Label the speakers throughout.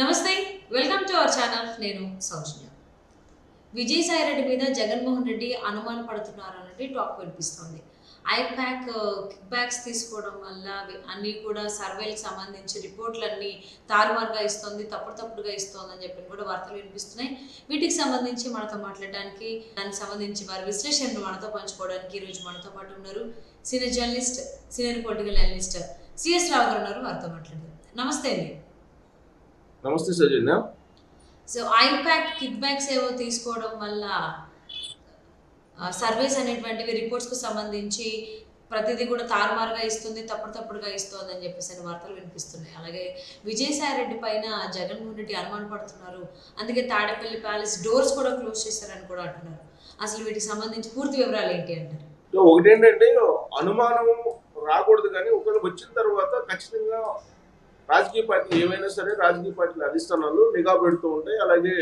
Speaker 1: నమస్తే, welcome to our channel. నేను సౌజన్య. విజయసాయిరెడ్డి మీద జగన్మోహన్ రెడ్డి అనుమాన పడుతున్నారు అన్నట్టు టాక్ వినిపిస్తుంది. ఐపాక్ కిక్ బ్యాక్స్ తీసుకోవడం వల్ల అన్నీ కూడా సర్వేలకు సంబంధించి రిపోర్ట్లన్నీ తారుమారుగా ఇస్తుంది, తప్పుడుగా ఇస్తుంది అని చెప్పి కూడా వార్తలు వినిపిస్తున్నాయి. వీటికి సంబంధించి మనతో మాట్లాడడానికి, దానికి సంబంధించి వారి విశ్లేషణను మనతో పంచుకోవడానికి ఈరోజు మనతో పాటు ఉన్నారు senior journalist, senior political analyst CS Rao garu ఉన్నారు. వారితో మాట్లాడారు. నమస్తే అండి.
Speaker 2: నమస్తే Soujanya.
Speaker 1: So IPAC kickbacks ఏవో తీసుకోవడం వల్ల సర్వేస్ అనేటువంటివి రిపోర్ట్స్కు సంబంధించి ప్రతిదీ కూడా తారుమారుగా ఇస్తుంది, తప్పుడుగా ఇస్తుంది అని చెప్పేసి వార్తలు వినిపిస్తున్నాయి. అలాగే విజయసాయిరెడ్డి పైన జగన్మోహన్ రెడ్డి అనుమాన పడుతున్నారు, అందుకే తాడేపల్లి ప్యాలెస్ డోర్స్ కూడా క్లోజ్ చేశారని కూడా అంటున్నారు. అసలు వీటికి సంబంధించి పూర్తి వివరాలు ఏంటి అంటారు?
Speaker 2: ఒకటేంటంటే అనుమానం రాకూడదు, కానీ ఒకరు వచ్చిన తర్వాత ఖచ్చితంగా రాజకీయ పార్టీలు ఏమైనా సరే రాజకీయ పార్టీల అధిష్టానాలు నిఘా పెడుతూ ఉంటాయి, అలాగే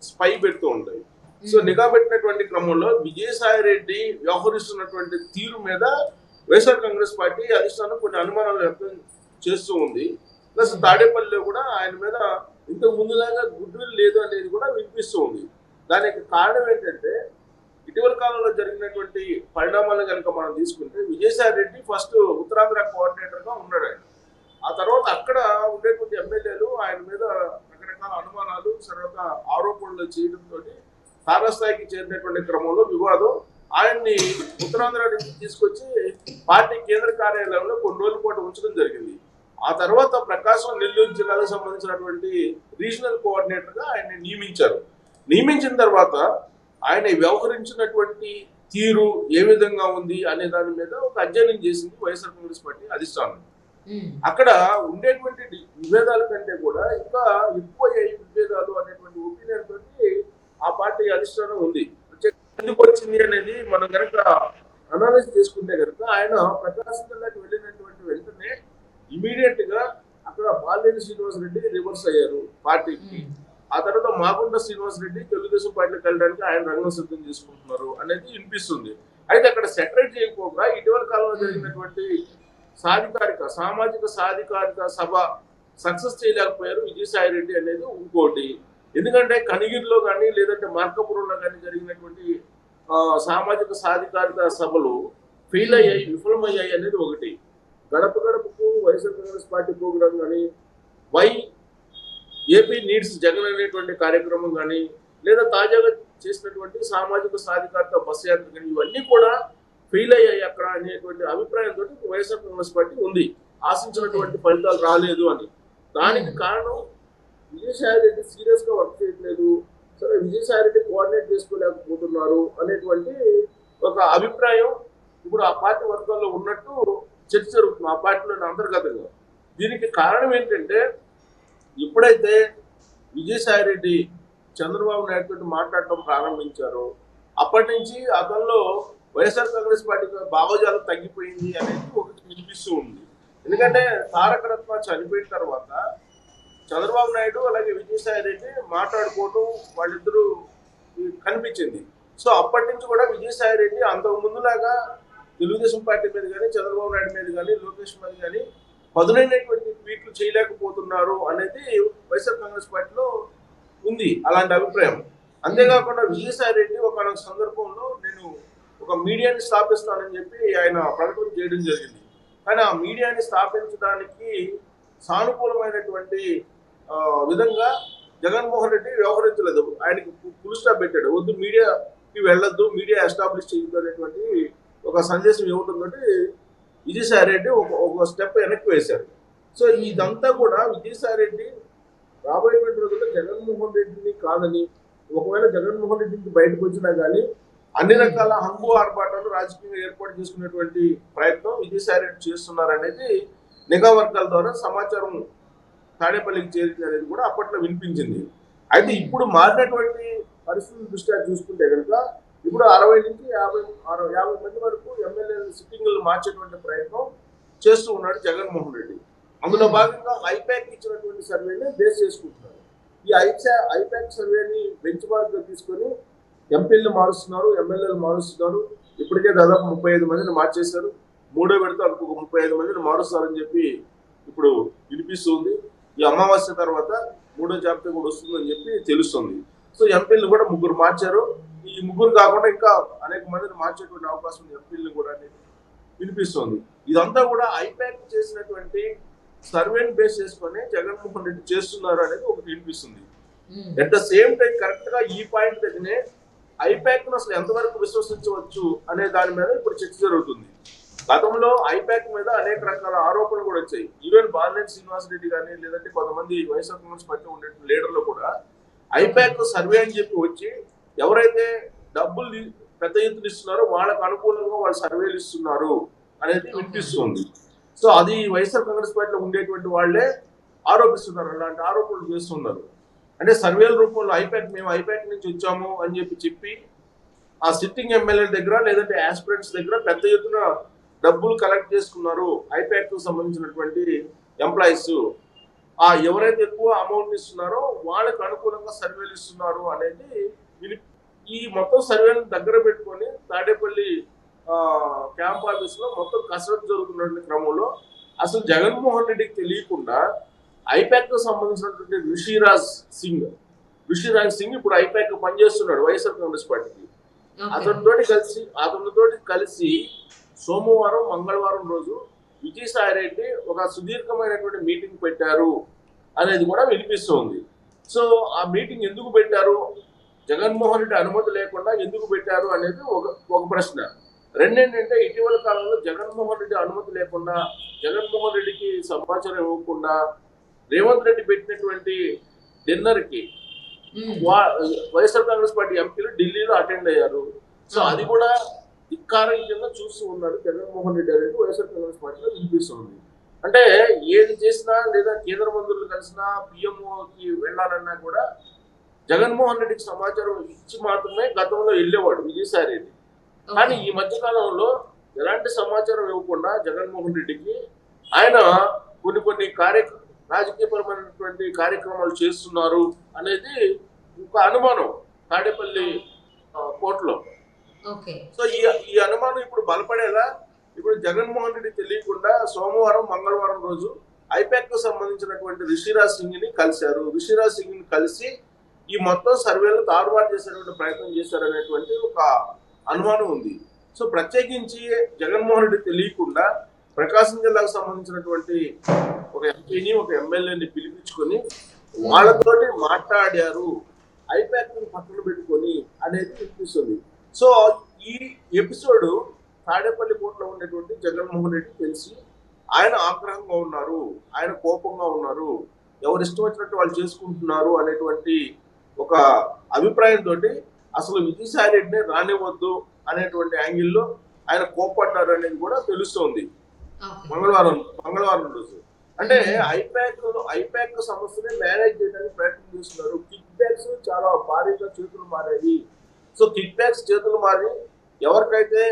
Speaker 2: స్పై పెడుతూ ఉంటాయి. సో నిఘా పెట్టినటువంటి క్రమంలో విజయసాయిరెడ్డి వ్యవహరిస్తున్నటువంటి తీరు మీద వైఎస్ఆర్ కాంగ్రెస్ పార్టీ అధిష్టానం కొన్ని అనుమానాలు వ్యక్తం చేస్తూ ఉంది. ప్లస్ తాడేపల్లిలో కూడా ఆయన మీద ఇంతకు ముందులాగా గుడ్ విల్ లేదు అనేది కూడా వినిపిస్తూ ఉంది. దానికి కారణం ఏంటంటే ఇటీవల కాలంలో జరిగినటువంటి పరిణామాలను కనుక మనం తీసుకుంటే విజయసాయిరెడ్డి ఫస్ట్ ఉత్తరాంధ్ర కోఆర్డినేటర్గా ఉన్నాడు ఆయన. ఆ తర్వాత అక్కడ ఉండేటువంటి ఎమ్మెల్యేలు ఆయన మీద రకరకాల అనుమానాలు, తర్వాత ఆరోపణలు చేయడంతో తారాస్థాయికి చేరినటువంటి క్రమంలో వివాదం ఆయన్ని ఉత్తరాంధ్ర నుంచి తీసుకొచ్చి పార్టీ కేంద్ర కార్యాలయంలో కొన్ని రోజుల పాటు ఉంచడం జరిగింది. ఆ తర్వాత ప్రకాశం, నెల్లూరు జిల్లాలకు సంబంధించినటువంటి రీజనల్ కోఆర్డినేటర్గా ఆయన్ని నియమించారు. నియమించిన తర్వాత ఆయన వ్యవహరించినటువంటి తీరు ఏ విధంగా ఉంది అనే దాని మీద ఒక అధ్యయనం చేసింది వైఎస్ఆర్ కాంగ్రెస్ పార్టీ అధిష్టానం. అక్కడ ఉండేటువంటి విభేదాల కంటే కూడా ఇంకా ఎక్కువ విభేదాలు అనేటువంటి ఒపీనియన్ తోటి ఆ పార్టీ అధిష్టానం ఉంది. ఎందుకు వచ్చింది అనేది మనం కనుక అనాలిజ్ చేసుకుంటే కనుక ఆయన ప్రకాశం జిల్లాకి వెళ్ళినటువంటి వెంటనే ఇమీడియట్ గా అక్కడ బాలినేని శ్రీనివాసరెడ్డి రివర్స్ అయ్యారు పార్టీకి. ఆ తర్వాత మాగుంట శ్రీనివాసరెడ్డి తెలుగుదేశం పార్టీకి వెళ్ళడానికి ఆయన రంగం సిద్ధం చేసుకుంటున్నారు అనేది వినిపిస్తుంది. అయితే అక్కడ సెటరేట్ చేయకపోగా ఇటీవల కాలంలో జరిగినటువంటి సామాజిక సాధికారిక సభ సక్సెస్ చేయలేకపోయారు విజయసాయిరెడ్డి అనేది ఇంకోటి. ఎందుకంటే కనిగిరిలో కానీ లేదంటే మార్కాపురంలో కానీ జరిగినటువంటి సామాజిక సాధికారిక సభలు ఫెయిల్ అయ్యాయి, విఫలమయ్యాయి అనేది ఒకటి. గడప గడపకు వైఎస్ఆర్ కాంగ్రెస్ పార్టీ ప్రోగ్రాం కానీ, వై ఏపీ నీడ్స్ జగన్ అనేటువంటి కార్యక్రమం కానీ, లేదా తాజాగా చేసినటువంటి సామాజిక సాధికారిక బస్ యాత్ర కానీ, ఇవన్నీ కూడా ఫెయిల్ అయ్యాయి అక్కడ అనేటువంటి అభిప్రాయంతో వైఎస్ఆర్ కాంగ్రెస్ పార్టీ ఉంది. ఆశించినటువంటి ఫలితాలు రాలేదు అని. దానికి కారణం విజయసాయిరెడ్డి సీరియస్ గా వర్క్ చేయట్లేదు, సరే విజయసాయిరెడ్డి కోఆర్డినేట్ చేసుకోలేకపోతున్నారు అనేటువంటి ఒక అభిప్రాయం ఇప్పుడు ఆ పార్టీ వర్గాల్లో ఉన్నట్టు చర్చ జరుగుతుంది ఆ పార్టీలోని అంతర్గతంగా. దీనికి కారణం ఏంటంటే ఎప్పుడైతే విజయసాయిరెడ్డి చంద్రబాబు నాయుడు తోటి మాట్లాడటం ప్రారంభించారో అప్పటి నుంచి అతనిలో వైఎస్ఆర్ కాంగ్రెస్ పార్టీకి భావజాలం తగ్గిపోయింది అనేది ఒకటి వినిపిస్తూ ఉంది. ఎందుకంటే తారక రత్న చనిపోయిన తర్వాత చంద్రబాబు నాయుడు అలాగే విజయసాయిరెడ్డి మాట్లాడుకోవడం వాళ్ళిద్దరూ కనిపించింది. సో అప్పటి నుంచి కూడా విజయసాయిరెడ్డి అంతకు ముందులాగా తెలుగుదేశం పార్టీ మీద కానీ, చంద్రబాబు నాయుడు మీద కానీ, లోకేష్ మీద కానీ పదునైనటువంటి ట్వీట్లు చేయలేకపోతున్నారు అనేది వైఎస్ఆర్ కాంగ్రెస్ పార్టీలో ఉంది అలాంటి అభిప్రాయం. అంతేకాకుండా విజయసాయిరెడ్డి ఒక సందర్భంలో నేను ఒక మీడియాని స్థాపిస్తానని చెప్పి ఆయన ప్రకటన చేయడం జరిగింది. కానీ ఆ మీడియాని స్థాపించడానికి సానుకూలమైనటువంటి విధంగా జగన్మోహన్ రెడ్డి వ్యవహరించలేదు. ఆయనకి ఫుల్ స్టాప్ పెట్టాడు, వద్దు మీడియాకి వెళ్ళొద్దు, మీడియా ఎస్టాబ్లిష్ చేయొద్దు అనేటువంటి ఒక సందేశం ఇవ్వడంతో విజయసాయిరెడ్డి ఒక స్టెప్ వెనక్కి వేశారు. సో ఇదంతా కూడా విజయసాయిరెడ్డి రాబోయేటువంటి రోజుల్లో జగన్మోహన్ రెడ్డిని కాదని, ఒకవేళ జగన్మోహన్ రెడ్డి నుంచి బయటకు వచ్చినా కానీ అన్ని రకాల హంగు ఆర్భాటాలు రాజకీయంగా ఏర్పాటు చేసుకునేటువంటి ప్రయత్నం విజయసాయిరెడ్డి చేస్తున్నారనేది నిఘా వర్గాల ద్వారా సమాచారం తాడేపల్లికి చేరింది అనేది కూడా అప్పట్లో వినిపించింది. అయితే ఇప్పుడు మారినటువంటి పరిస్థితుల దృష్ట్యా చూసుకుంటే కనుక ఇప్పుడు 60 నుంచి 50 మంది వరకు ఎమ్మెల్యేల సిట్టింగ్లు మార్చేటువంటి ప్రయత్నం చేస్తూ ఉన్నాడు జగన్మోహన్ రెడ్డి. అందులో భాగంగా ఐపాక్ ఇచ్చినటువంటి సర్వేని బేస్ చేసుకుంటున్నారు. ఈ ఐపాక్ సర్వేని బెంచ్ మార్క్ గా తీసుకొని ఎంపీలు మారుస్తున్నారు, ఎమ్మెల్యేలు మారుస్తున్నారు. ఇప్పటికే దాదాపు 35 మందిని మార్చేశారు. మూడో విడత ఇంకొక 35 మందిని మారుస్తారని చెప్పి ఇప్పుడు వినిపిస్తుంది. ఈ అమావాస్య తర్వాత మూడో జాబితా కూడా వస్తుందని చెప్పి తెలుస్తుంది. సో ఎంపీలు కూడా 3 మార్చారు. ఈ 3 కాకుండా ఇంకా అనేక మందిని మార్చేటువంటి అవకాశం ఉంది ఎంపీలను కూడా అనేది వినిపిస్తుంది. ఇదంతా కూడా ఐపాక్ చేసినటువంటి సర్వేని బేస్ చేసుకొని జగన్మోహన్ రెడ్డి చేస్తున్నారు అనేది ఒకటి వినిపిస్తుంది. At the same time correct గా ఈ పాయింట్ దగ్గరనే ఐపాక్ ను అసలు ఎంతవరకు విశ్వసించవచ్చు అనే దాని మీద ఇప్పుడు చర్చ జరుగుతుంది. గతంలో ఐపాక్ మీద అనేక రకాల ఆరోపణలు కూడా వచ్చాయి. ఈవెన్ బాలినేని శ్రీనివాసరెడ్డి కానీ లేదంటే కొంతమంది వైఎస్ఆర్ కాంగ్రెస్ పార్టీ ఉండే లీడర్లు కూడా ఐపాక్ సర్వే అని చెప్పి వచ్చి ఎవరైతే డబ్బులు పెద్ద ఎత్తున ఇస్తున్నారో వాళ్ళకు అనుకూలంగా వాళ్ళు సర్వేలు ఇస్తున్నారు అనేది వినిపిస్తుంది. సో అది వైఎస్ఆర్ కాంగ్రెస్ పార్టీలో ఉండేటువంటి వాళ్ళే ఆరోపిస్తున్నారు, అలాంటి ఆరోపణలు చేస్తున్నారు. అంటే సర్వేల రూపంలో మేము ఐపాక్ నుంచి వచ్చాము అని చెప్పి ఆ సిట్టింగ్ ఎమ్మెల్యే దగ్గర లేదంటే ఆస్పిరెంట్స్ దగ్గర పెద్ద ఎత్తున డబ్బులు కలెక్ట్ చేసుకున్నారు ఐపాక్ కు సంబంధించినటువంటి ఎంప్లాయీస్. ఎవరైతే ఎక్కువ అమౌంట్ ఇస్తున్నారో వాళ్ళకు అనుకూలంగా సర్వేలు ఇస్తున్నారు అనేది ఈ మొత్తం సర్వేలను దగ్గర పెట్టుకొని తాడేపల్లి క్యాంప్ ఆఫీస్ లో మొత్తం కసరత్తు జరుగుతున్నటువంటి క్రమంలో అసలు జగన్మోహన్ రెడ్డికి తెలియకుండా ఐపాక్ కు సంబంధించినటువంటి రిషిరాజ్ సింగ్ ఇప్పుడు ఐపాక్ పనిచేస్తున్నాడు వైఎస్ఆర్ కాంగ్రెస్ పార్టీకి. అతనితోటి కలిసి సోమవారం మంగళవారం రోజు విజయసాయి రెడ్డి ఒక సుదీర్ఘమైనటువంటి మీటింగ్ పెట్టారు అనేది కూడా వినిపిస్తుంది. సో ఆ మీటింగ్ ఎందుకు పెట్టారు, జగన్మోహన్ రెడ్డి అనుమతి లేకుండా ఎందుకు పెట్టారు అనేది ఒక ప్రశ్న. రెండేంటంటే ఇటీవల కాలంలో జగన్మోహన్ రెడ్డి అనుమతి లేకుండా జగన్మోహన్ రెడ్డికి సమాచారం ఇవ్వకుండా రేవంత్ రెడ్డి పెట్టినటువంటి డిన్నర్ కి వైఎస్ఆర్ కాంగ్రెస్ పార్టీ ఎంపీలు ఢిల్లీలో అటెండ్ అయ్యారు. సో అది కూడా ధిక్కారం కింద చూస్తూ ఉన్నారు జగన్మోహన్ రెడ్డి అనేది వైఎస్ఆర్ కాంగ్రెస్ పార్టీలో వినిపిస్తుంది. అంటే ఏది చేసినా లేదా కేంద్ర మంత్రులు కలిసినా పిఎంఓకి వెళ్ళాలన్నా కూడా జగన్మోహన్ రెడ్డికి సమాచారం ఇచ్చి మాత్రమే గతంలో వెళ్ళేవాడు విజయసాయి రెడ్డి. కానీ ఈ మధ్య కాలంలో ఎలాంటి సమాచారం ఇవ్వకుండా జగన్మోహన్ రెడ్డికి ఆయన కొన్ని రాజకీయపరమైనటువంటి కార్యక్రమాలు చేస్తున్నారు అనేది ఒక అనుమానం తాడేపల్లి కోర్టులో. సో ఈ అనుమానం ఇప్పుడు బలపడేలా ఇప్పుడు జగన్మోహన్ రెడ్డి తెలియకుండా సోమవారం మంగళవారం రోజు ఐపాక్ కు సంబంధించినటువంటి రిషిరాజ్ సింగ్ ని కలిశారు. రిషిరాజ్ సింగ్ ని కలిసి ఈ మొత్తం సర్వేలు తారుమారు చేసేటువంటి ప్రయత్నం చేశారనేటువంటి ఒక అనుమానం ఉంది. సో ప్రత్యేకించి జగన్మోహన్ రెడ్డి తెలియకుండా ప్రకాశం జిల్లాకు సంబంధించినటువంటి ఒక ఎంపీని ఒక ఎమ్మెల్యేని పిలిపించుకొని వాళ్ళతోటి మాట్లాడారు ఐపాక్ పక్కన పెట్టుకొని అనేది వినిపిస్తుంది. సో ఈ ఎపిసోడ్ తాడేపల్లి కోర్టులో ఉండేటువంటి జగన్మోహన్ రెడ్డి తెలిసి ఆయన ఆగ్రహంగా ఉన్నారు, ఆయన కోపంగా ఉన్నారు, ఎవరు ఇష్టం వచ్చినట్టు వాళ్ళు చేసుకుంటున్నారు అనేటువంటి ఒక అభిప్రాయంతో అసలు విజయసాయి రెడ్డిని రానివ్వద్దు అనేటువంటి యాంగిల్లో ఆయన కోప్పడ్డారు అనేది కూడా తెలుస్తోంది మంగళవారం రోజు. అంటే ఐపాక్ సమస్యని మేనేజ్ చేయడానికి ప్రయత్నం చేస్తున్నారు. కిక్ బ్యాక్స్ చాలా భారీగా చేతులు మారాయి. సో కిక్ బ్యాక్స్ చేతులు మారి ఎవరికైతే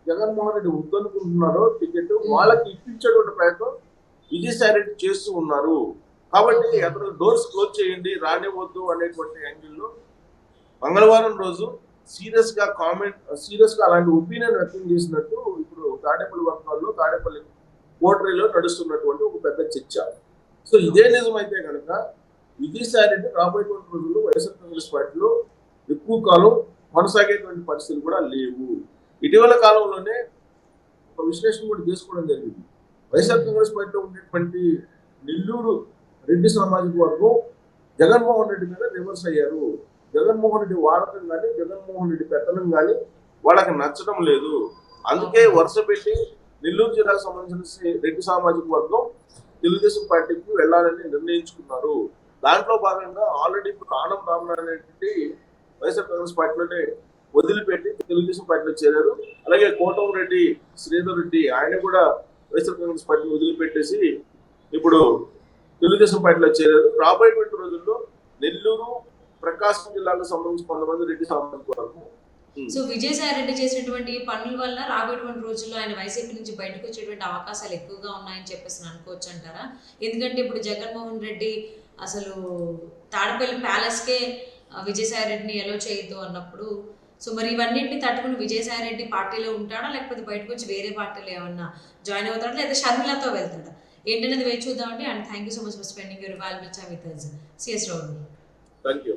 Speaker 2: జగన్మోహన్ రెడ్డి వద్దనుకుంటున్నారో టికెట్ వాళ్ళకి ఇప్పించేటువంటి ప్రయత్నం విజయసాయి రెడ్డి చేస్తూ ఉన్నారు. కాబట్టి అతను డోర్స్ క్లోజ్ చేయండి రానివ్వద్దు అనేటువంటి యాంగిల్లో మంగళవారం రోజు సీరియస్ గా అలాంటి ఒపీనియన్ వ్యక్తం చేసినట్టు ఇప్పుడు తాడేపల్లి వర్గాల్లో తాడేపల్లి కోటరీలో నడుస్తున్నటువంటి ఒక పెద్ద చర్చ. సో ఇదే నిజమైతే కనుక విజయసాయి రెడ్డి రాబోయేటువంటి రోజుల్లో వైఎస్ఆర్ కాంగ్రెస్ పార్టీలో ఎక్కువ కాలం కొనసాగేటువంటి పరిస్థితులు కూడా లేవు. ఇటీవల కాలంలోనే ఒక విశ్లేషణ కూడా చేసుకోవడం జరిగింది. వైఎస్ఆర్ కాంగ్రెస్ పార్టీలో ఉండేటువంటి నెల్లూరు రెడ్డి సామాజిక వర్గం జగన్మోహన్ రెడ్డి మీద రివర్స్ అయ్యారు. జగన్మోహన్ రెడ్డి వాడకం కానీ జగన్మోహన్ రెడ్డి పెట్టడం కానీ వాళ్ళకి నచ్చడం లేదు. అందుకే వరుస పెట్టి నెల్లూరు జిల్లాకు సంబంధించిన రెడ్డి సామాజిక వర్గం తెలుగుదేశం పార్టీకి వెళ్ళాలని నిర్ణయించుకున్నారు. దాంట్లో భాగంగా ఆల్రెడీ ఇప్పుడు ఆనం రామనారాయణ రెడ్డి వైఎస్ఆర్ కాంగ్రెస్ పార్టీలోనే వదిలిపెట్టి తెలుగుదేశం పార్టీలో చేరారు. అలాగే కోటంరెడ్డి శ్రీధర్ రెడ్డి ఆయన కూడా వైఎస్ఆర్ కాంగ్రెస్ పార్టీని వదిలిపెట్టేసి ఇప్పుడు తెలుగుదేశం పార్టీలో చేరారు. రాబోయేటువంటి రోజుల్లో నెల్లూరు ప్రకాశం జిల్లాకు సంబంధించి కొంతమంది రెడ్డి సామాజిక వర్గం.
Speaker 1: సో విజయసాయి రెడ్డి చేసినటువంటి పనుల వల్ల రాబోయేటువంటి రోజుల్లో ఆయన వైసీపీ నుంచి బయటకు వచ్చేటువంటి అవకాశాలు ఎక్కువగా ఉన్నాయని చెప్పేసి అనుకోవచ్చు అంటారా? ఎందుకంటే ఇప్పుడు జగన్మోహన్ రెడ్డి అసలు తాడపల్లి ప్యాలెస్కే విజయసాయి రెడ్డిని ఎలో చేయొద్దు అన్నప్పుడు సో మరి ఇవన్నింటిని తట్టుకుని విజయసాయి రెడ్డి పార్టీలో ఉంటాడా లేకపోతే బయటకు వచ్చి వేరే పార్టీలో ఏమన్నా జాయిన్ అవుతాడా లేదా షర్మిలతో వెళ్తాడా? ఏంటనేది వేచి చూద్దామండి. And thank you so much for spending your valuable time with us. CS Rao.
Speaker 2: Thank you.